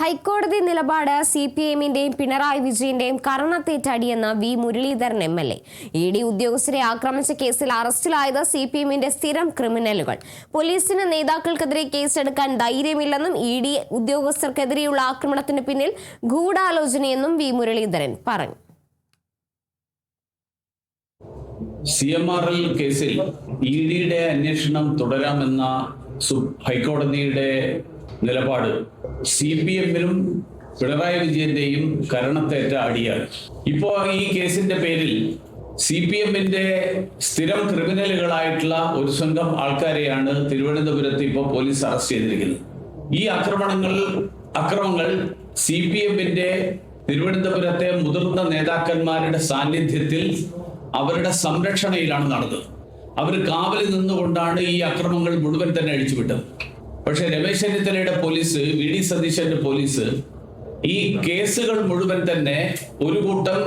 ഹൈക്കോടതി നിലപാട് സിപിഎമ്മിന്റെയും പിണറായി വിജയന്റെയും കരണത്തേറ്റടിയെന്ന് വി മുരളീധരൻ എം.എൽ.എ. ഇഡി ഉദ്യോഗസ്ഥരെ ആക്രമിച്ച കേസിൽ അറസ്റ്റിലായത് സിപിഎമ്മിന്റെ സ്ഥിരം ക്രിമിനലുകൾ. പോലീസിന് നേതാക്കൾക്കെതിരെ കേസെടുക്കാൻ ധൈര്യമില്ലെന്നും ഇഡി ഉദ്യോഗസ്ഥർക്കെതിരെയുള്ള ആക്രമണത്തിന് പിന്നിൽ ഗൂഢാലോചനയെന്നും വി മുരളീധരൻ പറഞ്ഞു. CMRL കേസിൽ ഇഡിയുടെ അന്വേഷണം തുടരാമെന്ന ഹൈക്കോടതിയുടെ നിലപാട് CPM-നും പിണറായി വിജയന്റെയും കരണത്തേറ്റ അടിയാണ്. ഇപ്പോൾ ഈ കേസിന്റെ പേരിൽ CPM-ന്റെ സ്ഥിരം ക്രിമിനലുകളായിട്ടുള്ള ഒരു സംഘം ആൾക്കാരെയാണ് തിരുവനന്തപുരത്ത് ഇപ്പോൾ പോലീസ് അറസ്റ്റ് ചെയ്തിരിക്കുന്നത്. ഈ അക്രമങ്ങൾ CPM-ന്റെ തിരുവനന്തപുരത്തെ മുതിർന്ന നേതാക്കന്മാരുടെ സാന്നിധ്യത്തിൽ അവരുടെ സംരക്ഷണയിലാണ് നടന്നത്. അവർ കാവലിൽ നിന്നുകൊണ്ടാണ് ഈ അക്രമങ്ങൾ മുഴുവൻ തന്നെ അഴിച്ചുവിട്ടത്. പക്ഷെ രമേശ് ചെന്നിത്തലയുടെ പോലീസ്, VD സതീശന്റെ പോലീസ് ഈ കേസുകൾ മുഴുവൻ തന്നെ ഒരു കൂട്ടം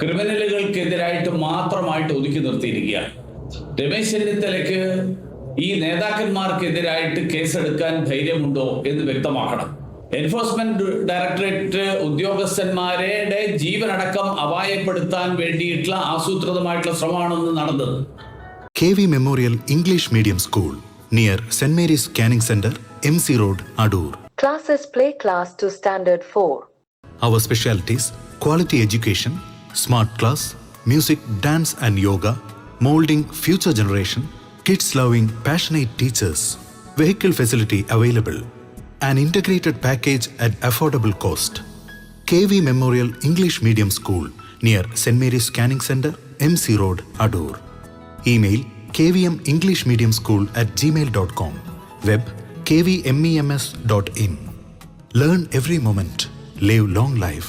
ക്രിമിനലുകൾക്കെതിരായിട്ട് മാത്രമായിട്ട് ഒതുക്കി നിർത്തിയിരിക്കുകയാണ്. രമേശ് ചെന്നിത്തലയ്ക്ക് ഈ നേതാക്കന്മാർക്കെതിരായിട്ട് കേസെടുക്കാൻ ധൈര്യമുണ്ടോ എന്ന് വ്യക്തമാക്കണം. എൻഫോഴ്സ്മെന്റ് ഡയറക്ടറേറ്റ് ഉദ്യോഗസ്ഥന്മാരുടെ ജീവനടക്കം അപായപ്പെടുത്താൻ വേണ്ടിയിട്ടുള്ള ആസൂത്രിതമായിട്ടുള്ള ശ്രമമാണെന്ന് നടന്നത്. KV Memorial English Medium School near St. Mary's Canning Center, MC Road, Adur. Classes play class to standard 4. Our specialties: quality education, smart class, music, dance and yoga, molding future generation, kids loving passionate teachers, vehicle facility available, an integrated package at affordable cost. KV Memorial English Medium School near St. Mary's Canning Center, MC Road, Adur. Email kvmenglishmediumschool@gmail.com. Web kvmems.in. Learn every moment. Live long life.